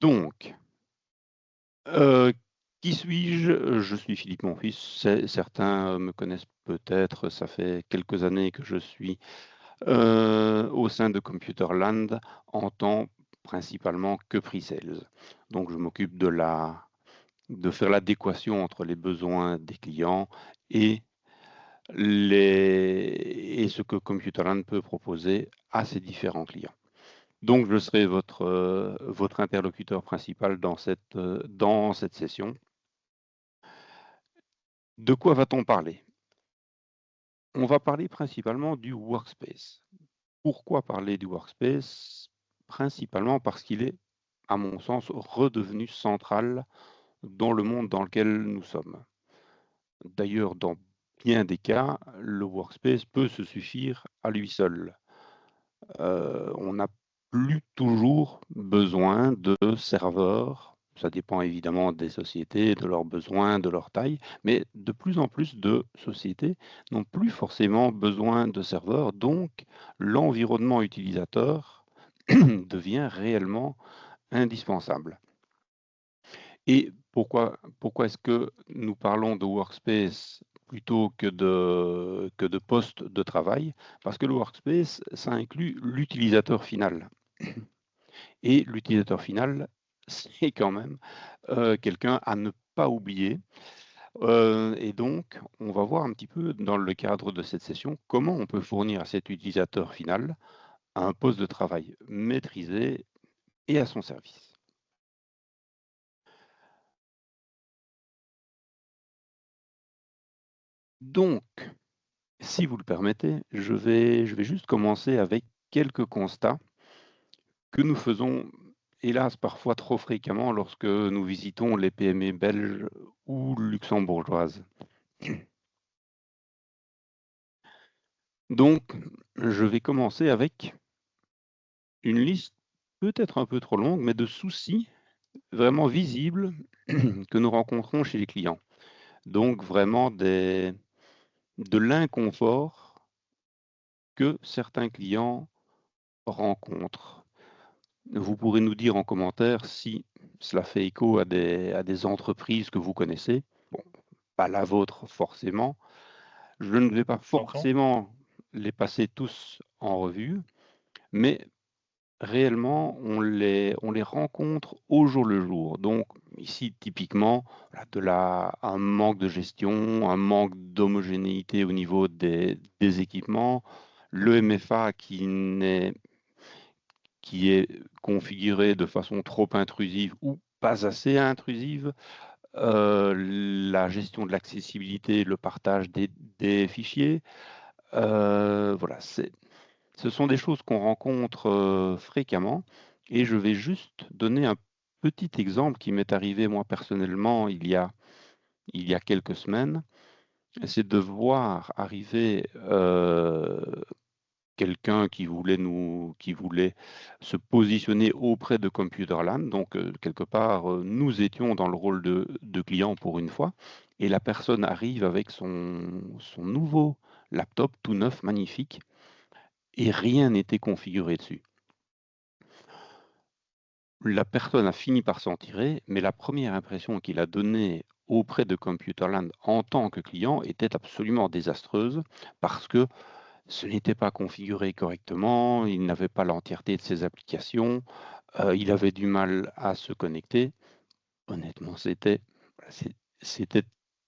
Donc, euh, qui suis-je? Je suis Philippe Monfils. Certains me connaissent peut-être. Ça fait quelques années que je suis au sein de Computerland en tant principalement que pre-sales. Donc, je m'occupe de faire l'adéquation entre les besoins des clients et ce que Computerland peut proposer à ses différents clients. Donc, je serai votre interlocuteur principal dans cette session. De quoi va-t-on parler? On va parler principalement du workspace. Pourquoi parler du workspace? Principalement parce qu'il est, à mon sens, redevenu central dans le monde dans lequel nous sommes. D'ailleurs, dans bien des cas, le workspace peut se suffire à lui seul. On n'a plus toujours besoin de serveurs. Ça dépend évidemment des sociétés, de leurs besoins, de leur taille, mais de plus en plus de sociétés n'ont plus forcément besoin de serveurs, donc l'environnement utilisateur devient réellement indispensable. Et pourquoi est-ce que nous parlons de workspace plutôt que de poste de travail? Parce que le workspace, ça inclut l'utilisateur final. Et l'utilisateur final, c'est quand même quelqu'un à ne pas oublier. Et donc, on va voir un petit peu dans le cadre de cette session comment on peut fournir à cet utilisateur final un poste de travail maîtrisé et à son service. Donc, si vous le permettez, je vais juste commencer avec quelques constats que nous faisons, hélas, parfois trop fréquemment lorsque nous visitons les PME belges ou luxembourgeoises. Donc, je vais commencer avec une liste peut-être un peu trop longue, mais de soucis vraiment visibles que nous rencontrons chez les clients. Donc, vraiment de l'inconfort que certains clients rencontrent. Vous pourrez nous dire en commentaire si cela fait écho à des entreprises que vous connaissez. Bon, pas la vôtre forcément. Je ne vais pas forcément les passer tous en revue, mais réellement, on les rencontre au jour le jour. Donc ici, typiquement, un manque de gestion, un manque d'homogénéité au niveau des équipements, le MFA qui est configuré de façon trop intrusive ou pas assez intrusive, la gestion de l'accessibilité, le partage des fichiers. Voilà, ce sont des choses qu'on rencontre fréquemment et je vais juste donner un petit exemple qui m'est arrivé moi personnellement il y a quelques semaines. C'est de voir arriver quelqu'un qui voulait se positionner auprès de Computerland. Donc, quelque part, nous étions dans le rôle de client pour une fois. Et la personne arrive avec son nouveau laptop tout neuf, magnifique, et rien n'était configuré dessus. La personne a fini par s'en tirer, mais la première impression qu'il a donnée auprès de Computerland en tant que client était absolument désastreuse parce que ce n'était pas configuré correctement, il n'avait pas l'entièreté de ses applications, il avait du mal à se connecter. Honnêtement, c'était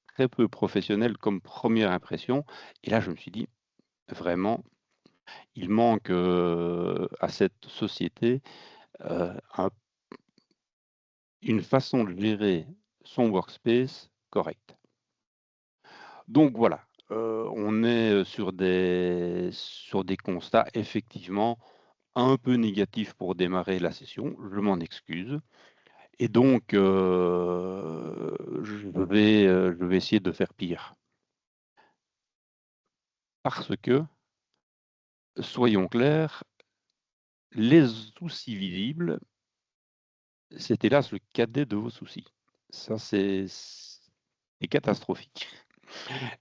très peu professionnel comme première impression. Et là, je me suis dit, vraiment, il manque à cette société une façon de gérer son workspace correcte. Donc voilà, on est sur des constats effectivement un peu négatif pour démarrer la session, je m'en excuse. Et donc, je vais essayer de faire pire. Parce que, soyons clairs, les soucis visibles, c'est hélas le cadet de vos soucis. Ça, c'est catastrophique.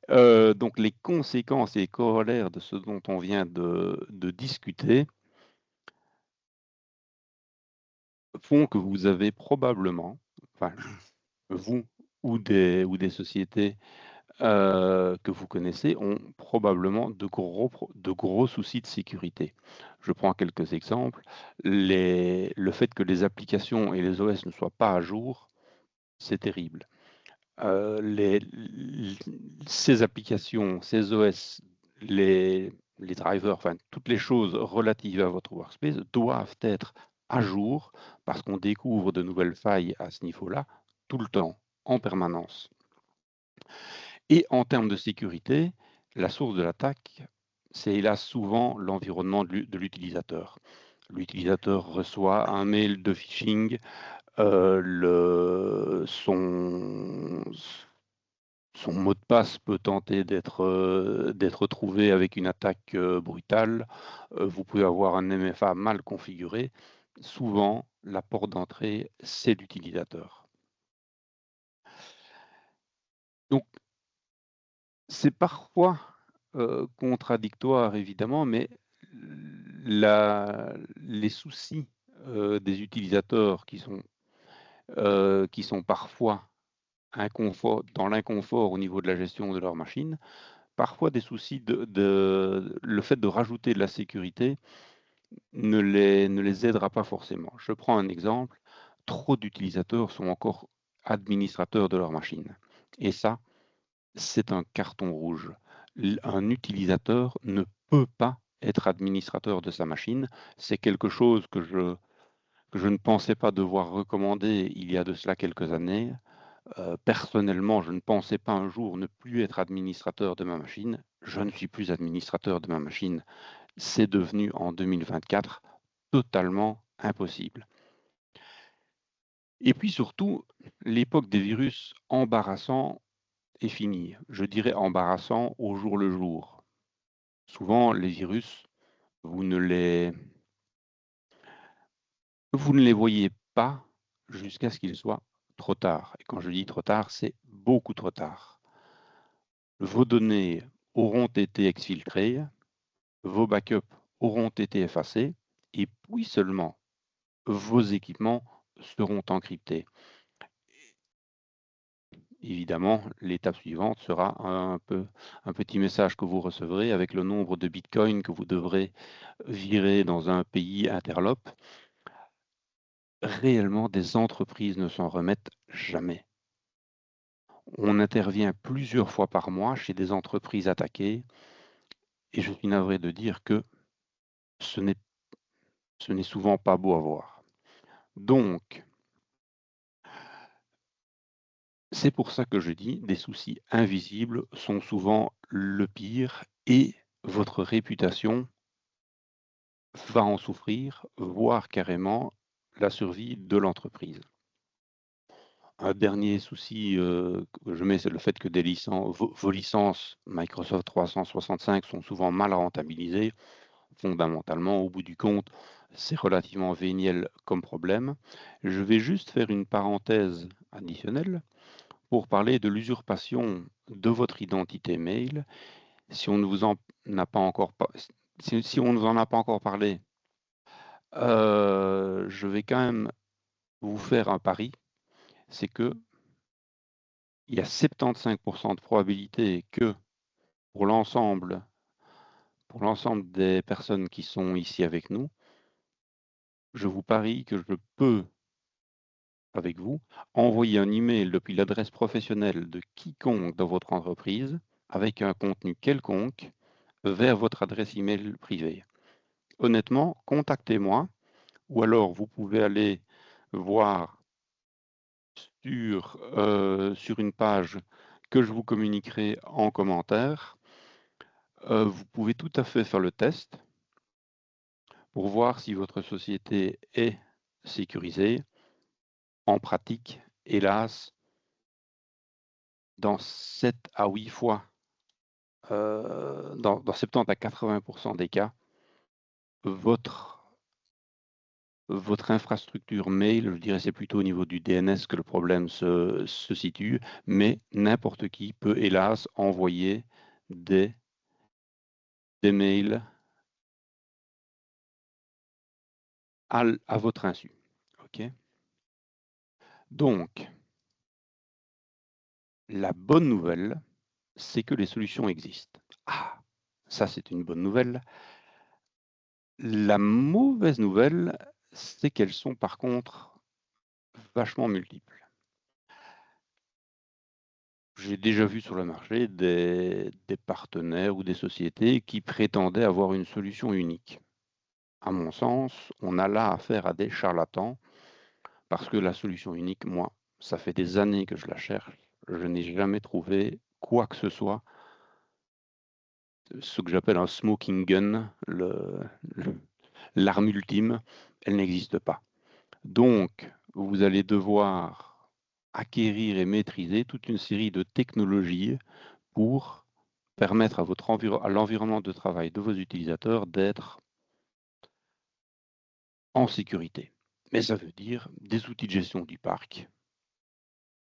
Donc, les conséquences et les corollaires de ce dont on vient de discuter font que vous avez probablement, enfin, vous ou des sociétés que vous connaissez ont probablement de gros soucis de sécurité. Je prends quelques exemples. Le fait que les applications et les OS ne soient pas à jour, c'est terrible. Ces applications, ces OS, les drivers, enfin toutes les choses relatives à votre workspace doivent être à jour parce qu'on découvre de nouvelles failles à ce niveau-là tout le temps, en permanence. Et en termes de sécurité, la source de l'attaque, c'est hélas souvent l'environnement de l'utilisateur. L'utilisateur reçoit un mail de phishing, son mot de passe peut tenter d'être trouvé avec une attaque brutale. Vous pouvez avoir un MFA mal configuré. Souvent, la porte d'entrée, c'est l'utilisateur. Donc, c'est parfois contradictoire, évidemment, mais les soucis des utilisateurs qui sont parfois dans l'inconfort au niveau de la gestion de leur machine, parfois des soucis le fait de rajouter de la sécurité ne les aidera pas forcément. Je prends un exemple, trop d'utilisateurs sont encore administrateurs de leur machine. Et ça, c'est un carton rouge. Un utilisateur ne peut pas être administrateur de sa machine. C'est quelque chose que je ne pensais pas devoir recommander il y a de cela quelques années. Personnellement, je ne pensais pas un jour ne plus être administrateur de ma machine. Je ne suis plus administrateur de ma machine. C'est devenu en 2024 totalement impossible. Et puis surtout, l'époque des virus embarrassants est finie. Je dirais embarrassant au jour le jour. Souvent, les virus, vous ne les voyez pas jusqu'à ce qu'il soit trop tard. Et quand je dis trop tard, c'est beaucoup trop tard. Vos données auront été exfiltrées, vos backups auront été effacés, et puis seulement vos équipements seront encryptés. Évidemment, l'étape suivante sera un petit message que vous recevrez avec le nombre de bitcoins que vous devrez virer dans un pays interlope. Réellement, des entreprises ne s'en remettent jamais. On intervient plusieurs fois par mois chez des entreprises attaquées et je suis navré de dire que ce n'est souvent pas beau à voir. Donc, c'est pour ça que je dis, des soucis invisibles sont souvent le pire et votre réputation va en souffrir, voire carrément la survie de l'entreprise. Un dernier souci que je mets, c'est le fait que vos licences Microsoft 365 sont souvent mal rentabilisées. Fondamentalement, au bout du compte, c'est relativement véniel comme problème. Je vais juste faire une parenthèse additionnelle pour parler de l'usurpation de votre identité mail. Si on ne vous en a pas encore, si on ne vous en a pas encore parlé, je vais quand même vous faire un pari, c'est que il y a 75% de probabilité que pour l'ensemble des personnes qui sont ici avec nous, je vous parie que je peux, avec vous, envoyer un email depuis l'adresse professionnelle de quiconque dans votre entreprise avec un contenu quelconque vers votre adresse email privée. Honnêtement, contactez-moi ou alors vous pouvez aller voir sur une page que je vous communiquerai en commentaire. Vous pouvez tout à fait faire le test pour voir si votre société est sécurisée. En pratique, hélas, dans 7 à 8 fois, dans 70 à 80% des cas, votre infrastructure mail, je dirais c'est plutôt au niveau du DNS que le problème se situe, mais n'importe qui peut hélas envoyer des mails à votre insu. OK? Donc, la bonne nouvelle, c'est que les solutions existent. Ah! Ça, c'est une bonne nouvelle. La mauvaise nouvelle, c'est qu'elles sont par contre vachement multiples. J'ai déjà vu sur le marché des partenaires ou des sociétés qui prétendaient avoir une solution unique. À mon sens, on a là affaire à des charlatans parce que la solution unique, moi, ça fait des années que je la cherche. Je n'ai jamais trouvé quoi que ce soit, ce que j'appelle un smoking gun, l'arme ultime, elle n'existe pas. Donc, vous allez devoir acquérir et maîtriser toute une série de technologies pour permettre à l'environnement de travail de vos utilisateurs d'être en sécurité. Mais ça veut dire des outils de gestion du parc,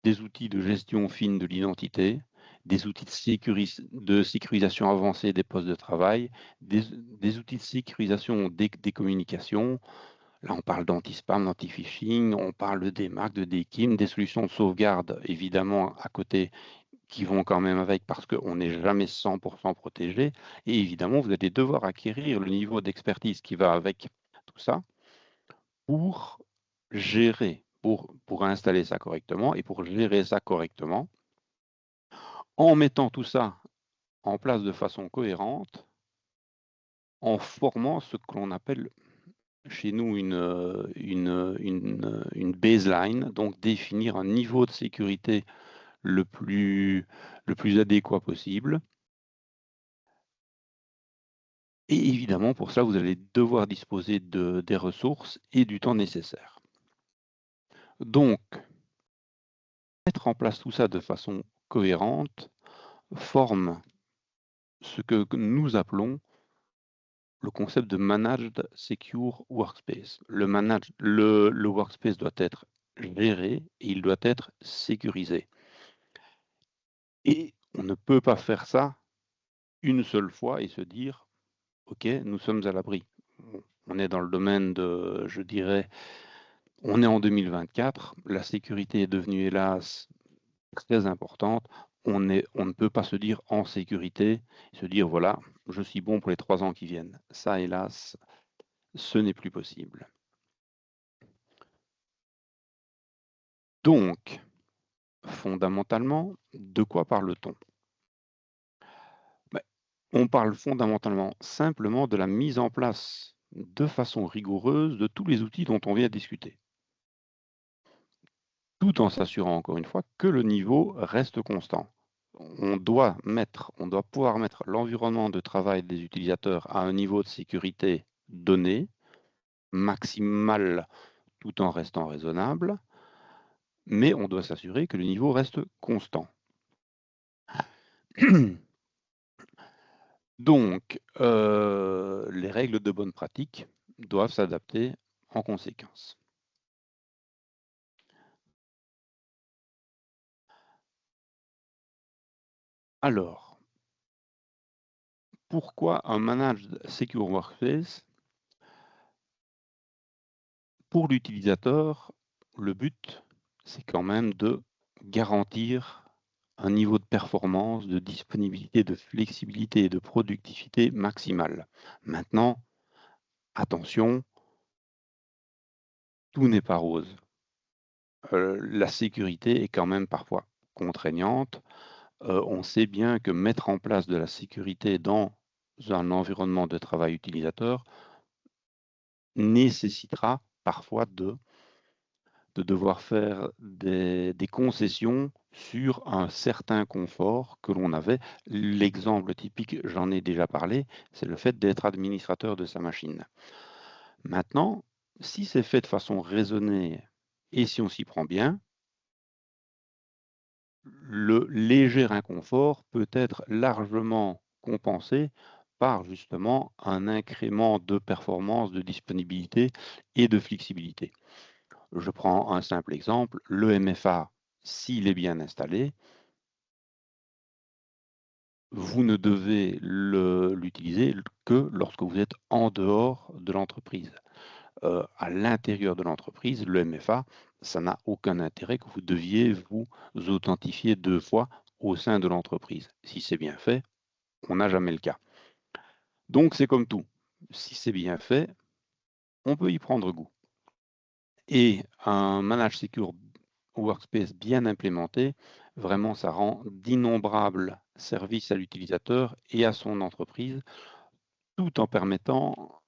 des outils de gestion fine de l'identité, des outils de sécurisation avancée des postes de travail, des outils de sécurisation des communications. Là, on parle d'anti-spam, d'anti-phishing, on parle de DMARC, de DKIM, des solutions de sauvegarde, évidemment, à côté, qui vont quand même avec parce qu'on n'est jamais 100% protégé. Et évidemment, vous allez devoir acquérir le niveau d'expertise qui va avec tout ça pour gérer, pour installer ça correctement et pour gérer ça correctement en mettant tout ça en place de façon cohérente, en formant ce que l'on appelle chez nous une baseline, donc définir un niveau de sécurité le plus adéquat possible. Et évidemment, pour cela, vous allez devoir disposer des ressources et du temps nécessaire. Donc, mettre en place tout ça de façon cohérente forme ce que nous appelons le concept de Managed Secure Workspace. Le workspace doit être géré et il doit être sécurisé. Et on ne peut pas faire ça une seule fois et se dire, OK, nous sommes à l'abri. On est dans le domaine de, je dirais, on est en 2024, la sécurité est devenue, hélas, très importante. On ne peut pas se dire en sécurité, se dire, voilà, je suis bon pour les 3 ans qui viennent. Ça, hélas, ce n'est plus possible. Donc, fondamentalement, de quoi parle-t-on? Ben, on parle fondamentalement simplement de la mise en place de façon rigoureuse de tous les outils dont on vient de discuter, tout en s'assurant encore une fois que le niveau reste constant. On doit pouvoir mettre l'environnement de travail des utilisateurs à un niveau de sécurité donné, maximal tout en restant raisonnable, mais on doit s'assurer que le niveau reste constant. Donc, les règles de bonne pratique doivent s'adapter en conséquence. Alors, pourquoi un Managed Secure Workspace? Pour l'utilisateur, le but, c'est quand même de garantir un niveau de performance, de disponibilité, de flexibilité et de productivité maximale. Maintenant, attention, tout n'est pas rose. La sécurité est quand même parfois contraignante. On sait bien que mettre en place de la sécurité dans un environnement de travail utilisateur nécessitera parfois de devoir faire des concessions sur un certain confort que l'on avait. L'exemple typique, j'en ai déjà parlé, c'est le fait d'être administrateur de sa machine. Maintenant, si c'est fait de façon raisonnée et si on s'y prend bien, le léger inconfort peut être largement compensé par justement un incrément de performance, de disponibilité et de flexibilité. Je prends un simple exemple, le MFA, s'il est bien installé, vous ne devez l'utiliser que lorsque vous êtes en dehors de l'entreprise. à l'intérieur de l'entreprise, le MFA, ça n'a aucun intérêt que vous deviez vous authentifier 2 fois au sein de l'entreprise. Si c'est bien fait, on n'a jamais le cas. Donc c'est comme tout. Si c'est bien fait, on peut y prendre goût. Et un Managed Secure Workspace bien implémenté, vraiment ça rend d'innombrables services à l'utilisateur et à son entreprise, tout en permettant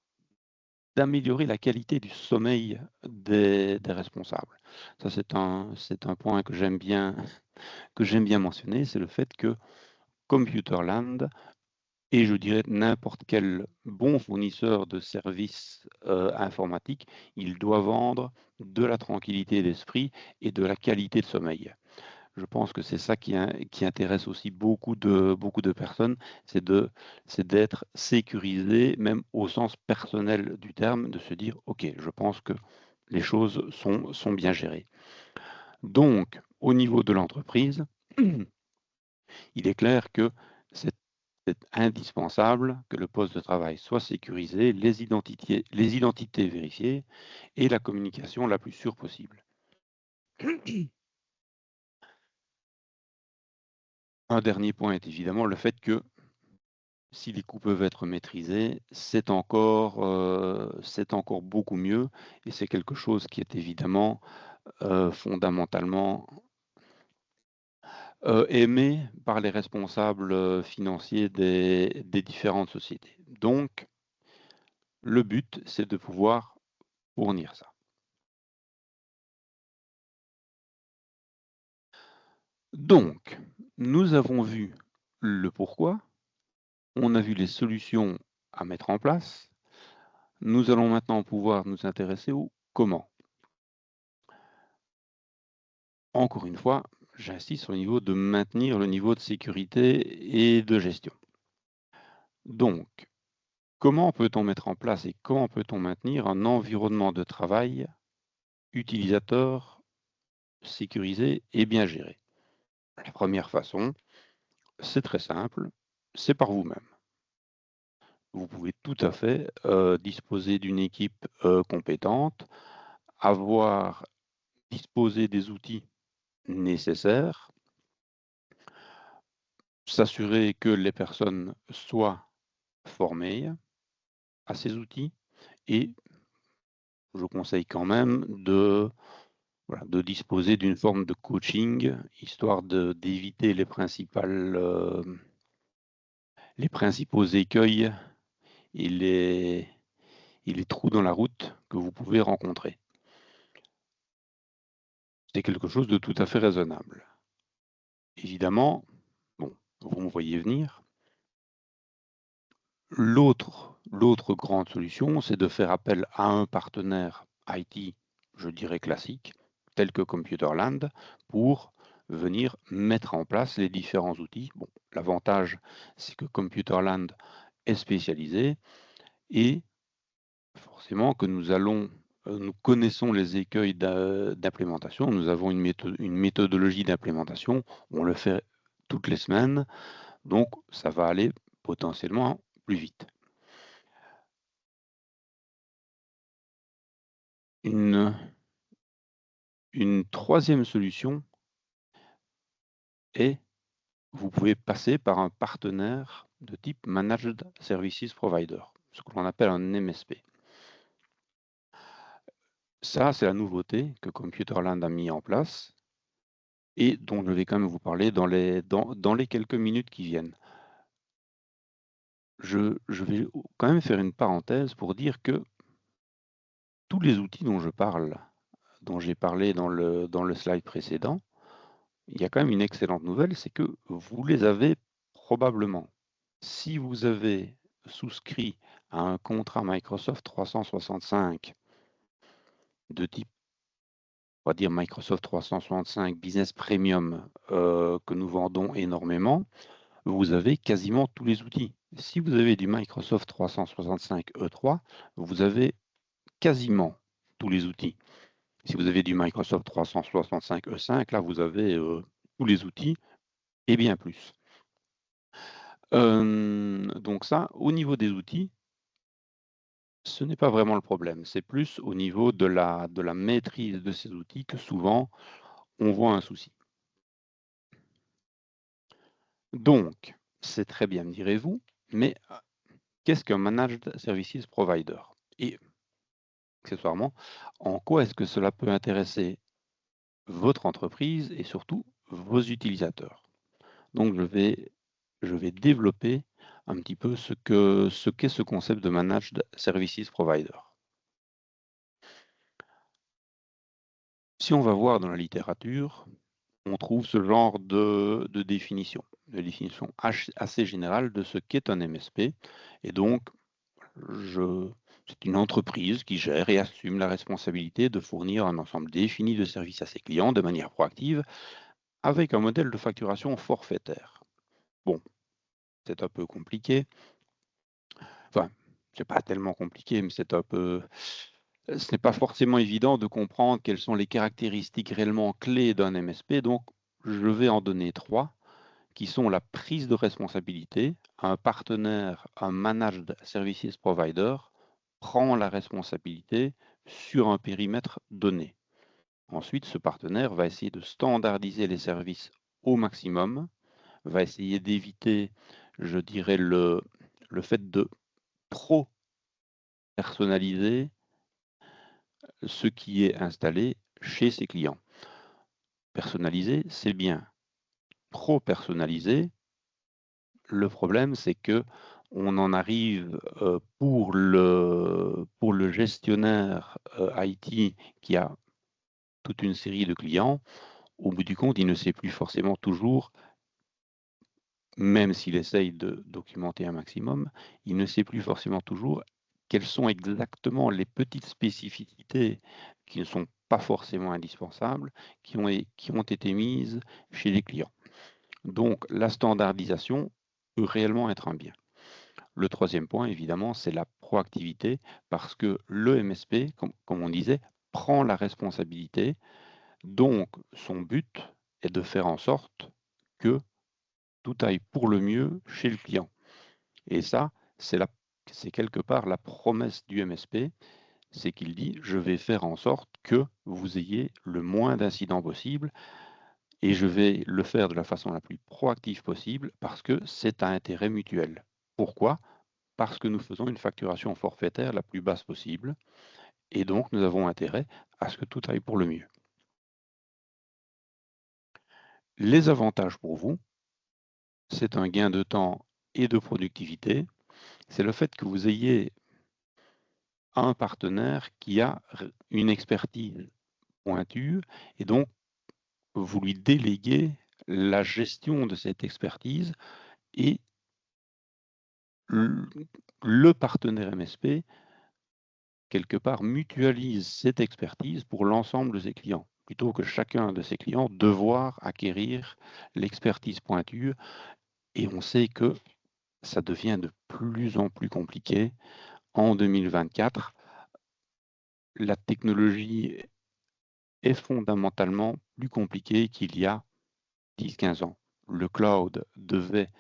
d'améliorer la qualité du sommeil des responsables. Ça, c'est un point que j'aime bien mentionner, c'est le fait que Computerland et je dirais n'importe quel bon fournisseur de services informatiques, il doit vendre de la tranquillité d'esprit et de la qualité de sommeil. Je pense que c'est ça qui intéresse aussi beaucoup de personnes, c'est d'être sécurisé, même au sens personnel du terme, de se dire, OK, je pense que les choses sont bien gérées. Donc, au niveau de l'entreprise, il est clair que c'est indispensable que le poste de travail soit sécurisé, les identités vérifiées et la communication la plus sûre possible. Un dernier point est évidemment le fait que si les coûts peuvent être maîtrisés, c'est encore beaucoup mieux et c'est quelque chose qui est évidemment fondamentalement aimé par les responsables financiers des différentes sociétés. Donc, le but, c'est de pouvoir fournir ça. Donc, nous avons vu le pourquoi, on a vu les solutions à mettre en place. Nous allons maintenant pouvoir nous intéresser au comment. Encore une fois, j'insiste sur le niveau de maintenir le niveau de sécurité et de gestion. Donc, comment peut-on mettre en place et comment peut-on maintenir un environnement de travail utilisateur sécurisé et bien géré? La première façon, c'est très simple, c'est par vous-même. Vous pouvez tout à fait disposer d'une équipe compétente, disposer des outils nécessaires, s'assurer que les personnes soient formées à ces outils et je conseille quand même de disposer d'une forme de coaching, histoire d'éviter les principaux écueils et les trous dans la route que vous pouvez rencontrer. C'est quelque chose de tout à fait raisonnable. Évidemment, bon, vous me voyez venir. L'autre grande solution, c'est de faire appel à un partenaire IT, je dirais classique, tel que Computerland, pour venir mettre en place les différents outils. Bon, l'avantage, c'est que Computerland est spécialisé et forcément que nous connaissons les écueils d'implémentation, nous avons une méthodologie d'implémentation, on le fait toutes les semaines, donc ça va aller potentiellement plus vite. Une troisième solution est, vous pouvez passer par un partenaire de type Managed Services Provider, ce que l'on appelle un MSP. Ça, c'est la nouveauté que Computerland a mis en place et dont je vais quand même vous parler dans les quelques minutes qui viennent. Je vais quand même faire une parenthèse pour dire que tous les outils dont j'ai parlé dans le slide précédent, il y a quand même une excellente nouvelle, c'est que vous les avez probablement. Si vous avez souscrit à un contrat Microsoft 365 de type, on va dire Microsoft 365 Business Premium que nous vendons énormément, vous avez quasiment tous les outils. Si vous avez du Microsoft 365 E3, vous avez quasiment tous les outils. Si vous avez du Microsoft 365 E5, là, vous avez tous les outils et bien plus. Donc ça, au niveau des outils, Ce n'est pas vraiment le problème, c'est plus au niveau de la maîtrise de ces outils que souvent on voit un souci. Donc, c'est très bien, me direz-vous, mais qu'est-ce qu'un Managed Services Provider? Et accessoirement, en quoi est-ce que cela peut intéresser votre entreprise et surtout vos utilisateurs? Donc, je vais développer un petit peu ce qu'est ce concept de Managed Services Provider. Si on va voir dans la littérature, on trouve ce genre de définition assez générale de ce qu'est un MSP. Et donc, c'est une entreprise qui gère et assume la responsabilité de fournir un ensemble défini de services à ses clients de manière proactive avec un modèle de facturation forfaitaire. Bon, c'est un peu compliqué. Enfin, c'est pas tellement compliqué, mais ce n'est pas forcément évident de comprendre quelles sont les caractéristiques réellement clés d'un MSP. Donc, je vais en donner 3 qui sont la prise de responsabilité. Un partenaire, un Managed Services Provider, prend la responsabilité sur un périmètre donné. Ensuite, ce partenaire va essayer de standardiser les services au maximum, va essayer d'éviter, je dirais, le fait de trop personnaliser ce qui est installé chez ses clients. Personnaliser, c'est bien. Trop personnalisé, le problème, c'est que on en arrive pour le gestionnaire IT qui a toute une série de clients. Au bout du compte, il ne sait plus forcément toujours, même s'il essaye de documenter un maximum, il ne sait plus forcément toujours quelles sont exactement les petites spécificités qui ne sont pas forcément indispensables, qui ont été mises chez les clients. Donc la standardisation peut réellement être un bien. Le troisième point, évidemment, c'est la proactivité, parce que le MSP, comme on disait, prend la responsabilité. Donc, son but est de faire en sorte que tout aille pour le mieux chez le client. Et ça, c'est quelque part la promesse du MSP, c'est qu'il dit, je vais faire en sorte que vous ayez le moins d'incidents possible et je vais le faire de la façon la plus proactive possible parce que c'est à intérêt mutuel. Pourquoi? Parce que nous faisons une facturation forfaitaire la plus basse possible et donc nous avons intérêt à ce que tout aille pour le mieux. Les avantages pour vous, c'est un gain de temps et de productivité. C'est le fait que vous ayez un partenaire qui a une expertise pointue et donc vous lui déléguez la gestion de cette expertise et le partenaire MSP, quelque part, mutualise cette expertise pour l'ensemble de ses clients, plutôt que chacun de ses clients devoir acquérir l'expertise pointue. Et on sait que ça devient de plus en plus compliqué. En 2024, la technologie est fondamentalement plus compliquée qu'il y a 10-15 ans. Le cloud devait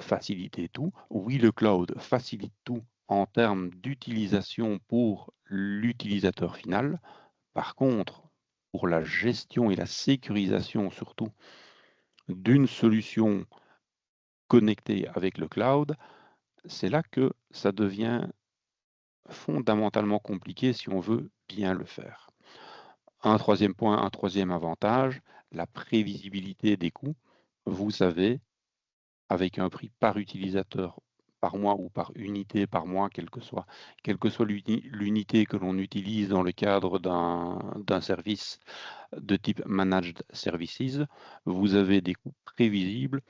faciliter tout. Oui, le cloud facilite tout en termes d'utilisation pour l'utilisateur final. Par contre, pour la gestion et la sécurisation surtout d'une solution connectée avec le cloud, c'est là que ça devient fondamentalement compliqué si on veut bien le faire. Un troisième point, un troisième avantage, la prévisibilité des coûts. Vous savez, avec un prix par utilisateur par mois ou par unité par mois, quelle que soit l'unité que l'on utilise dans le cadre d'un service de type Managed Services, vous avez des coûts prévisibles,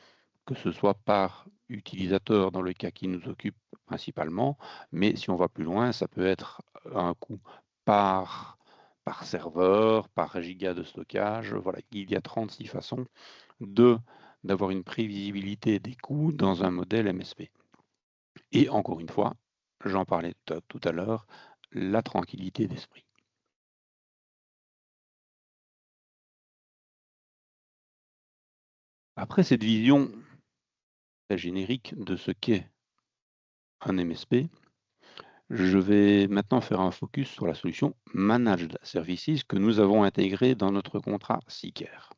que ce soit par utilisateur dans le cas qui nous occupe principalement, mais si on va plus loin, ça peut être un coût par, par serveur, par giga de stockage. Voilà, il y a 36 façons d'avoir une prévisibilité des coûts dans un modèle MSP. Et encore une fois, j'en parlais tout à l'heure, la tranquillité d'esprit. Après cette vision très générique de ce qu'est un MSP, Je vais maintenant faire un focus sur la solution Managed Services que nous avons intégrée dans notre contrat Seeker.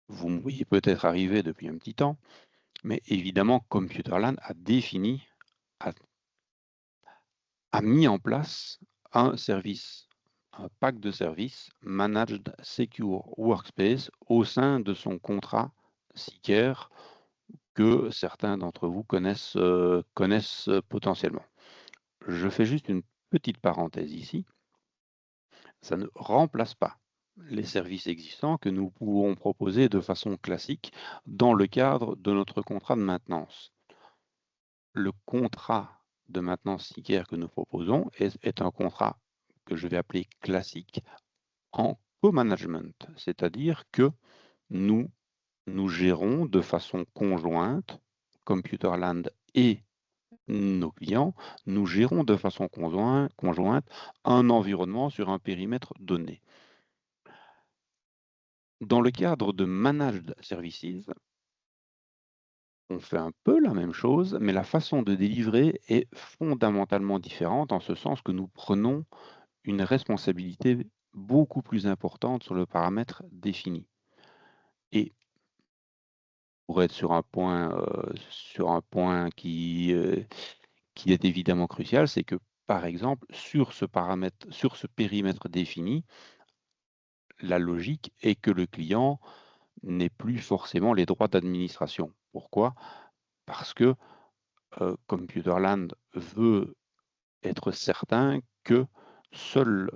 Vous me voyez peut-être arriver depuis un petit temps, mais évidemment, Computerland a défini, a mis en place un service, un pack de services Managed Secure Workspace au sein de son contrat Seeker que certains d'entre vous connaissent potentiellement. Je fais juste une petite parenthèse ici. Ça ne remplace pas les services existants que nous pouvons proposer de façon classique dans le cadre de notre contrat de maintenance. Le contrat de maintenance Seeker que nous proposons est un contrat que je vais appeler classique en co-management, c'est-à-dire que nous gérons de façon conjointe, Computerland et nos clients, nous gérons de façon conjointe un environnement sur un périmètre donné. Dans le cadre de Managed Services, on fait un peu la même chose, mais la façon de délivrer est fondamentalement différente en ce sens que nous prenons une responsabilité beaucoup plus importante sur le paramètre défini. Et pour être sur un point qui est évidemment crucial, c'est que par exemple, sur ce périmètre défini, la logique est que le client n'ait plus forcément les droits d'administration. Pourquoi? Parce que Computerland veut être certain que seules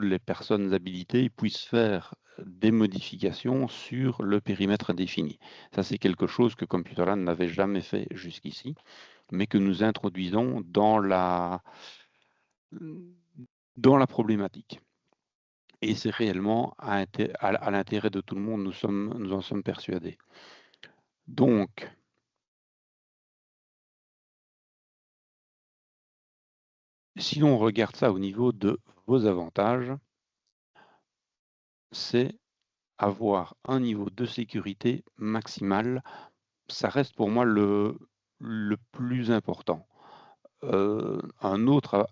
les personnes habilitées puissent faire des modifications sur le périmètre défini. Ça, c'est quelque chose que Computerland n'avait jamais fait jusqu'ici, mais que nous introduisons dans la problématique. Et c'est réellement à l'intérêt de tout le monde, nous en sommes persuadés. Donc, si l'on regarde ça au niveau de vos avantages, c'est avoir un niveau de sécurité maximal. Ça reste pour moi le plus important. Un autre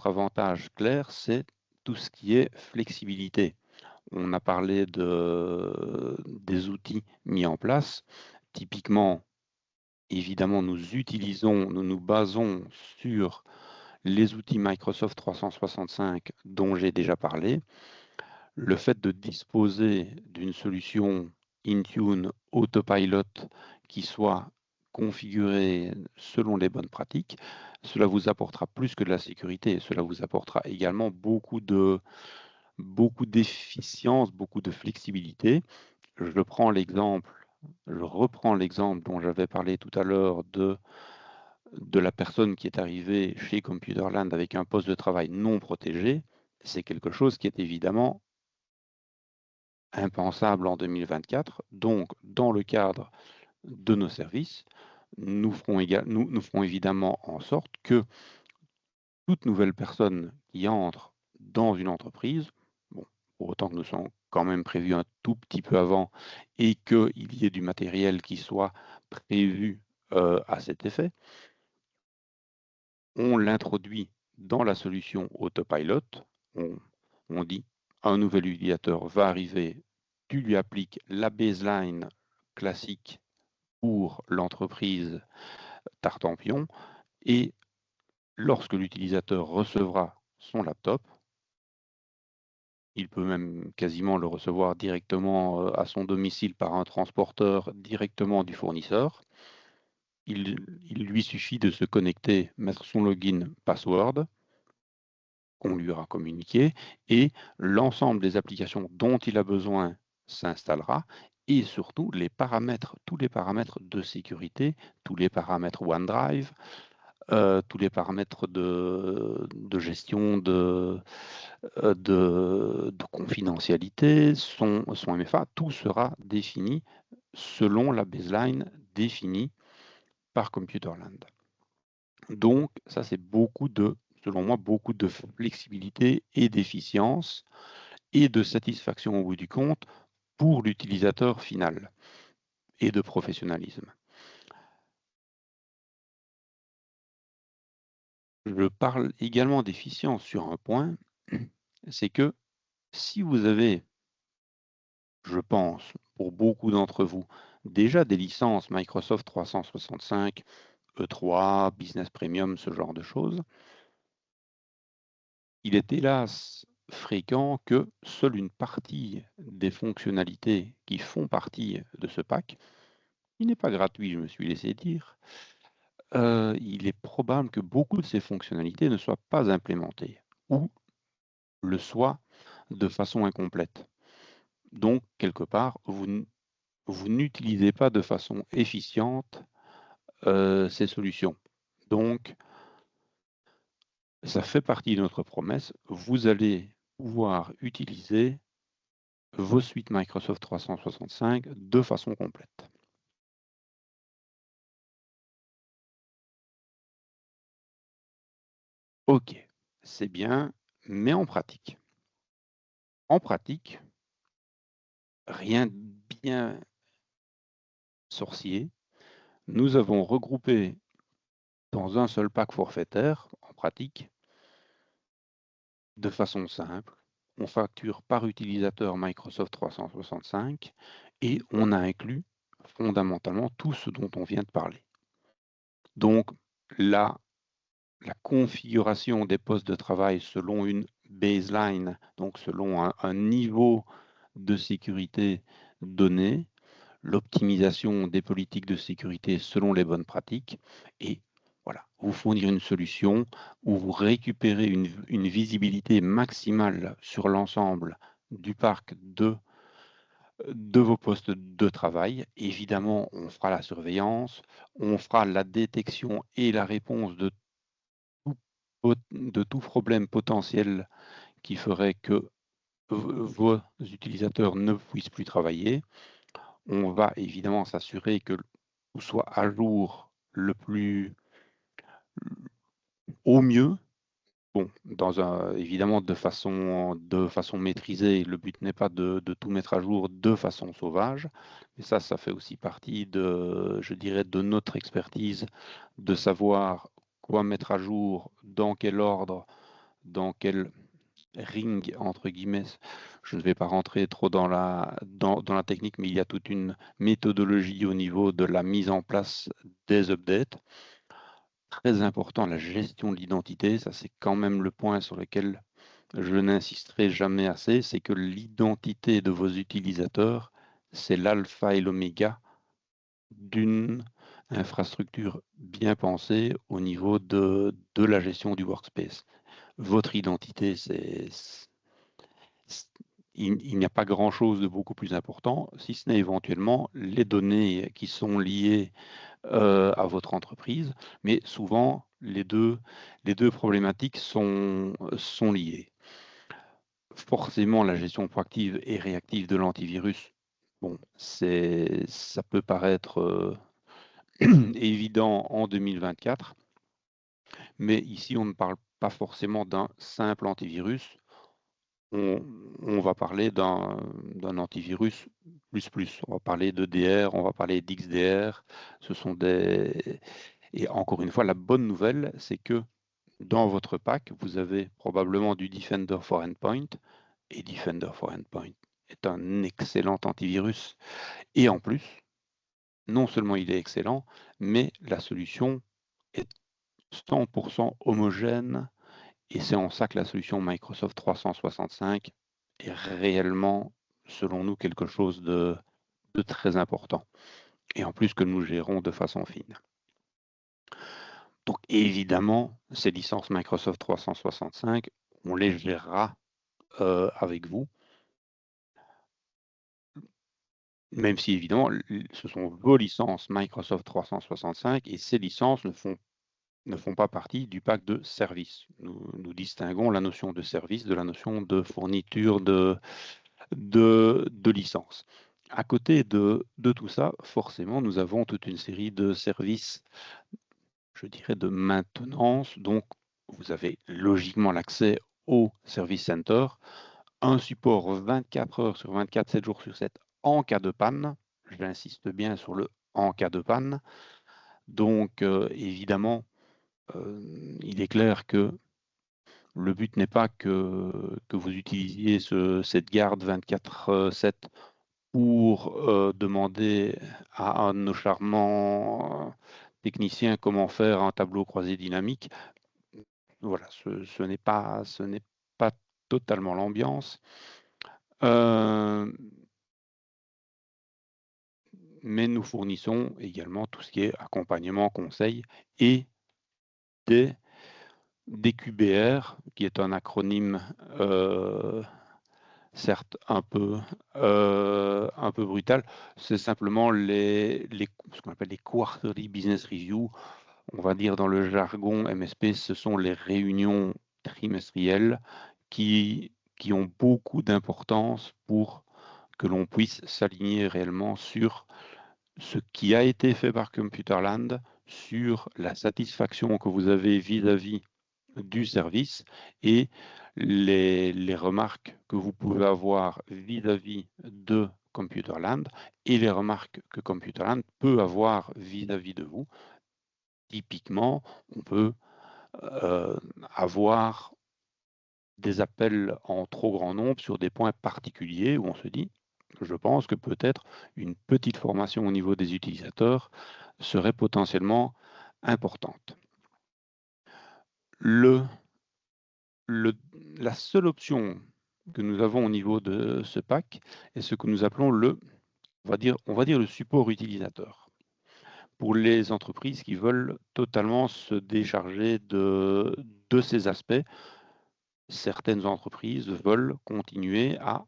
avantage clair, c'est tout ce qui est flexibilité. On a parlé des outils mis en place. Typiquement, évidemment, nous nous basons sur les outils Microsoft 365 dont j'ai déjà parlé. Le fait de disposer d'une solution Intune Autopilot qui soit configurée selon les bonnes pratiques, cela vous apportera plus que de la sécurité, cela vous apportera également beaucoup d'efficience, beaucoup de flexibilité. Je reprends l'exemple dont j'avais parlé tout à l'heure de la personne qui est arrivée chez Computerland avec un poste de travail non protégé. C'est quelque chose qui est évidemment impensable en 2024. Donc, dans le cadre de nos services, nous ferons évidemment en sorte que toute nouvelle personne qui entre dans une entreprise, bon, pour autant que nous soyons quand même prévus un tout petit peu avant et qu'il y ait du matériel qui soit prévu à cet effet, on l'introduit dans la solution Autopilot. On dit un nouvel utilisateur va arriver, tu lui appliques la baseline classique pour l'entreprise Tartampion et lorsque l'utilisateur recevra son laptop, il peut même quasiment le recevoir directement à son domicile par un transporteur directement du fournisseur. Il lui suffit de se connecter, mettre son login password qu'on lui aura communiqué et l'ensemble des applications dont il a besoin s'installera et surtout tous les paramètres de sécurité, tous les paramètres OneDrive, tous les paramètres de gestion de confidentialité, son MFA, tout sera défini selon la baseline définie par Computerland. Donc, ça, c'est selon moi, beaucoup de flexibilité et d'efficience et de satisfaction au bout du compte pour l'utilisateur final et de professionnalisme. Je parle également d'efficience sur un point, c'est que si vous avez, je pense, pour beaucoup d'entre vous, déjà des licences Microsoft 365, E3, Business Premium, ce genre de choses, il est hélas fréquent que seule une partie des fonctionnalités qui font partie de ce pack, qui n'est pas gratuit, je me suis laissé dire, il est probable que beaucoup de ces fonctionnalités ne soient pas implémentées ou le soient de façon incomplète. Donc, quelque part, vous n'utilisez pas de façon efficiente ces solutions. Donc, ça fait partie de notre promesse. Vous allez pouvoir utiliser vos suites Microsoft 365 de façon complète. OK, c'est bien, mais en pratique? En pratique, rien de bien sorcier. Nous avons regroupé dans un seul pack forfaitaire, en pratique, de façon simple. On facture par utilisateur Microsoft 365 et on a inclus fondamentalement tout ce dont on vient de parler. Donc, la configuration des postes de travail selon une baseline, donc selon un niveau de sécurité donné, l'optimisation des politiques de sécurité selon les bonnes pratiques et voilà, vous fournir une solution où vous récupérez une visibilité maximale sur l'ensemble du parc de vos postes de travail. Évidemment, on fera la surveillance, on fera la détection et la réponse de tout problème potentiel qui ferait que vos utilisateurs ne puissent plus travailler. On va évidemment s'assurer que tout soit à jour le plus au mieux. Bon, évidemment de façon maîtrisée. Le but n'est pas de tout mettre à jour de façon sauvage, mais ça fait aussi partie de, je dirais, de notre expertise, de savoir quoi mettre à jour, dans quel ordre, dans quel ring, entre guillemets. Je ne vais pas rentrer trop dans dans la technique, mais il y a toute une méthodologie au niveau de la mise en place des updates. Très important, la gestion de l'identité, ça c'est quand même le point sur lequel je n'insisterai jamais assez, c'est que l'identité de vos utilisateurs, c'est l'alpha et l'oméga d'une infrastructure bien pensée au niveau de la gestion du workspace. Votre identité, il n'y a pas grand-chose de beaucoup plus important, si ce n'est éventuellement les données qui sont liées à votre entreprise, mais souvent les deux problématiques sont liées. Forcément, la gestion proactive et réactive de l'antivirus, bon, ça peut paraître évident en 2024, mais ici on ne parle pas forcément d'un simple antivirus. On va parler d'un antivirus plus. On va parler d'EDR, on va parler d'XDR. Ce sont des... Et encore une fois, la bonne nouvelle, c'est que dans votre pack, vous avez probablement du Defender for Endpoint. Et Defender for Endpoint est un excellent antivirus. Et en plus, non seulement il est excellent, mais la solution est 100% homogène. Et c'est en ça que la solution Microsoft 365 est réellement, selon nous, quelque chose de très important. Et en plus que nous gérons de façon fine. Donc évidemment, ces licences Microsoft 365, on les gérera avec vous. Même si évidemment, ce sont vos licences Microsoft 365 et ces licences ne font pas partie du pack de services. Nous distinguons la notion de service de la notion de fourniture de licences. À côté de tout ça, forcément, nous avons toute une série de services, je dirais, de maintenance. Donc, vous avez logiquement l'accès au Service Center, un support 24 heures sur 24, 7 jours sur 7 en cas de panne. J'insiste bien sur le en cas de panne. Donc, évidemment, il est clair que le but n'est pas que vous utilisiez cette garde 24/7 pour demander à un de nos charmants techniciens comment faire un tableau croisé dynamique. Voilà, ce n'est pas totalement l'ambiance. Mais nous fournissons également tout ce qui est accompagnement, conseil et des QBR, qui est un acronyme certes un peu brutal. C'est simplement ce qu'on appelle les Quarterly Business Review. On va dire dans le jargon MSP, ce sont les réunions trimestrielles qui ont beaucoup d'importance pour que l'on puisse s'aligner réellement sur ce qui a été fait par Computerland, sur la satisfaction que vous avez vis-à-vis du service et les remarques que vous pouvez avoir vis-à-vis de Computerland et les remarques que Computerland peut avoir vis-à-vis de vous. Typiquement, on peut avoir des appels en trop grand nombre sur des points particuliers où on se dit, je pense que peut-être une petite formation au niveau des utilisateurs serait potentiellement importante. La seule option que nous avons au niveau de ce pack est ce que nous appelons on va dire le support utilisateur. Pour les entreprises qui veulent totalement se décharger de ces aspects, certaines entreprises veulent continuer à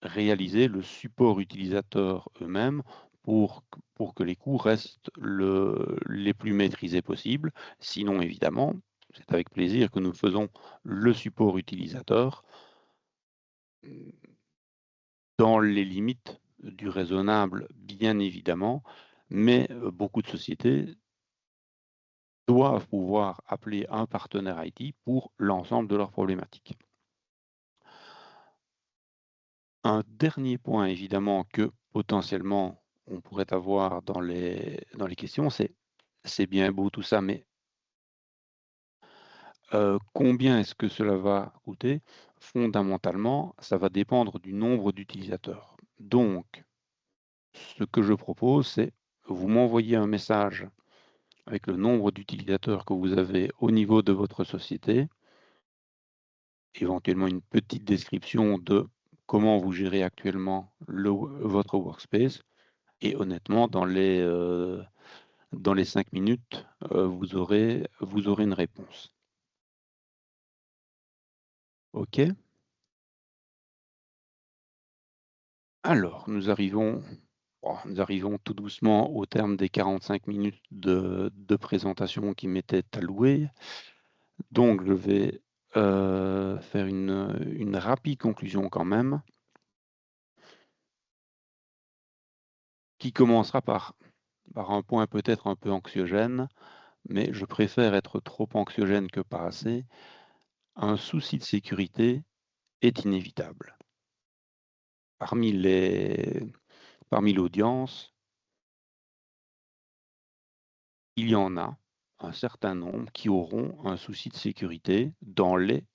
réaliser le support utilisateur eux-mêmes pour que les coûts restent les plus maîtrisés possibles. Sinon, évidemment, c'est avec plaisir que nous faisons le support utilisateur dans les limites du raisonnable, bien évidemment, mais beaucoup de sociétés doivent pouvoir appeler un partenaire IT pour l'ensemble de leurs problématiques. Un dernier point, évidemment, que potentiellement on pourrait avoir dans les questions, c'est bien beau tout ça, mais combien est-ce que cela va coûter? Fondamentalement, ça va dépendre du nombre d'utilisateurs. Donc, ce que je propose, c'est vous m'envoyez un message avec le nombre d'utilisateurs que vous avez au niveau de votre société, éventuellement une petite description de comment vous gérez actuellement votre workspace. Et honnêtement, dans les 5 minutes, vous aurez une réponse. OK. Alors, nous arrivons tout doucement au terme des 45 minutes de présentation qui m'étaient allouées. Donc, je vais faire une rapide conclusion quand même, qui commencera par un point peut-être un peu anxiogène, mais je préfère être trop anxiogène que pas assez. Un souci de sécurité est inévitable. Parmi l'audience, il y en a un certain nombre qui auront un souci de sécurité dans les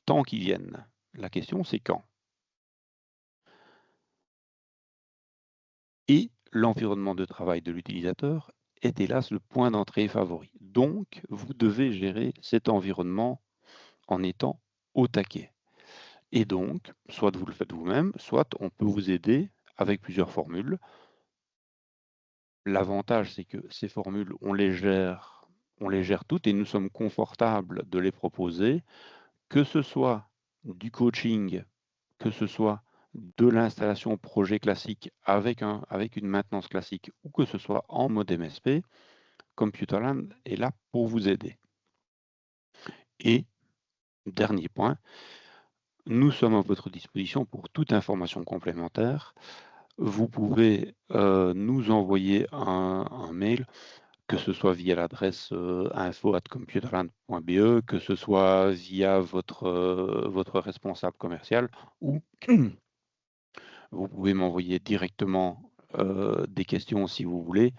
temps qui viennent. La question, c'est quand. Et l'environnement de travail de l'utilisateur est hélas le point d'entrée favori. Donc, vous devez gérer cet environnement en étant au taquet. Et donc, soit vous le faites vous-même, soit on peut vous aider avec plusieurs formules. L'avantage, c'est que ces formules, on les gère toutes et nous sommes confortables de les proposer, que ce soit du coaching, que ce soit de l'installation projet classique avec une maintenance classique ou que ce soit en mode MSP, Computerland est là pour vous aider. Et dernier point, nous sommes à votre disposition pour toute information complémentaire. Vous pouvez nous envoyer un mail, que ce soit via l'adresse info@computerland.be, que ce soit via votre responsable commercial, ou vous pouvez m'envoyer directement des questions si vous voulez.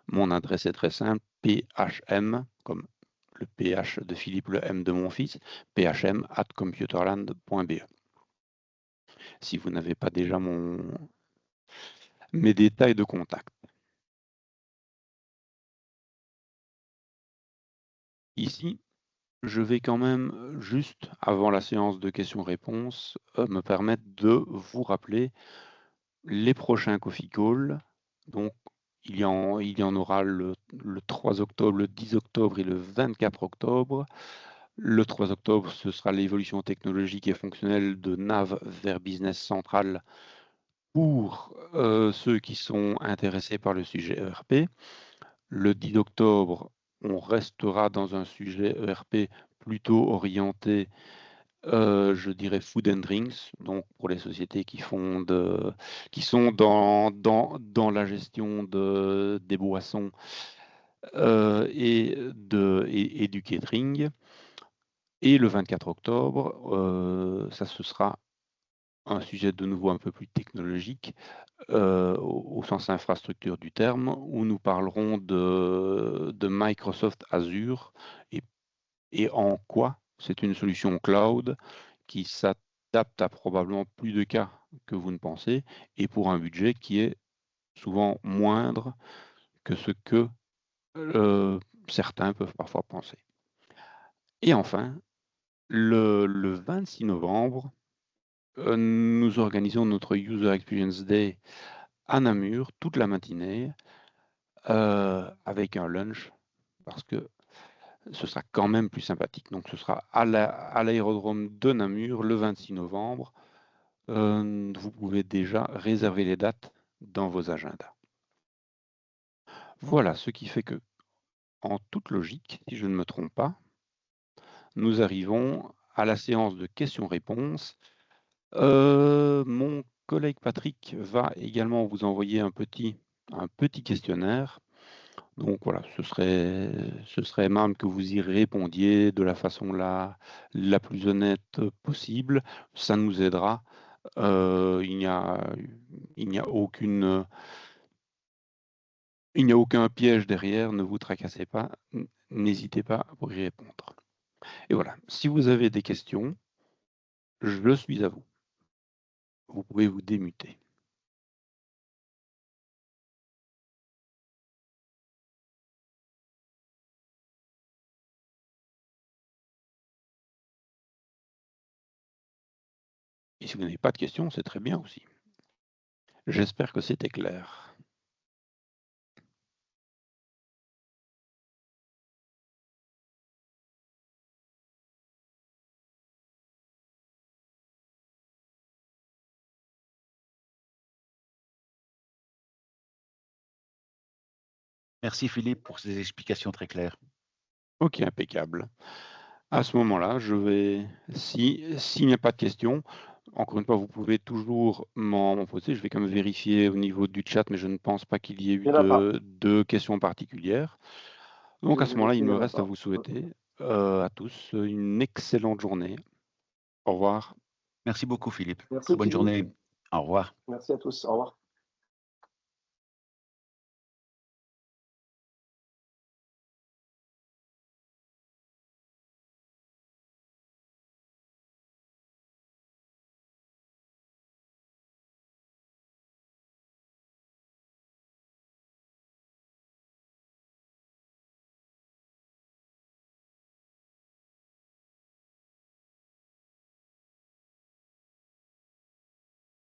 Mon adresse est très simple, phm, comme le ph de Philippe, le m de mon fils, phm@computerland.be. Si vous n'avez pas déjà mes détails de contact. Ici, je vais quand même, juste avant la séance de questions-réponses, me permettre de vous rappeler les prochains Coffee Call. Donc, il y en aura le 3 octobre, le 10 octobre et le 24 octobre. Le 3 octobre, ce sera l'évolution technologique et fonctionnelle de NAV vers Business Central pour ceux qui sont intéressés par le sujet ERP. Le 10 octobre, on restera dans un sujet ERP plutôt orienté, je dirais food and drinks, donc pour les sociétés qui sont dans la gestion des boissons et du catering. Et le 24 octobre, ça ce sera un sujet de nouveau un peu plus technologique, au sens infrastructure du terme, où nous parlerons de Microsoft Azure et en quoi c'est une solution cloud qui s'adapte à probablement plus de cas que vous ne pensez, et pour un budget qui est souvent moindre que ce que certains peuvent parfois penser. Et enfin, le 26 novembre, nous organisons notre User Experience Day à Namur toute la matinée, avec un lunch, parce que ce sera quand même plus sympathique. Donc ce sera à l'aérodrome de Namur le 26 novembre. Vous pouvez déjà réserver les dates dans vos agendas. Voilà, ce qui fait que, en toute logique, si je ne me trompe pas, nous arrivons à la séance de questions-réponses. Mon collègue Patrick va également vous envoyer un petit questionnaire. Donc voilà, ce serait aimable que vous y répondiez de la façon la plus honnête possible. Ça nous aidera. Il n'y a aucun piège derrière, ne vous tracassez pas, n'hésitez pas pour y répondre. Et voilà, si vous avez des questions, je suis à vous. Vous pouvez vous démuter. Et si vous n'avez pas de questions, c'est très bien aussi. J'espère que c'était clair. Merci Philippe pour ces explications très claires. Ok, impeccable. À ce moment-là, s'il n'y a pas de questions, encore une fois, vous pouvez toujours m'en poser. Je vais quand même vérifier au niveau du chat, mais je ne pense pas qu'il y ait eu de questions particulières. Donc à ce moment-là, il me reste à vous souhaiter à tous une excellente journée. Au revoir. Merci beaucoup Philippe. Merci, Très bonne Philippe. journée. Au revoir. Merci à tous. Au revoir.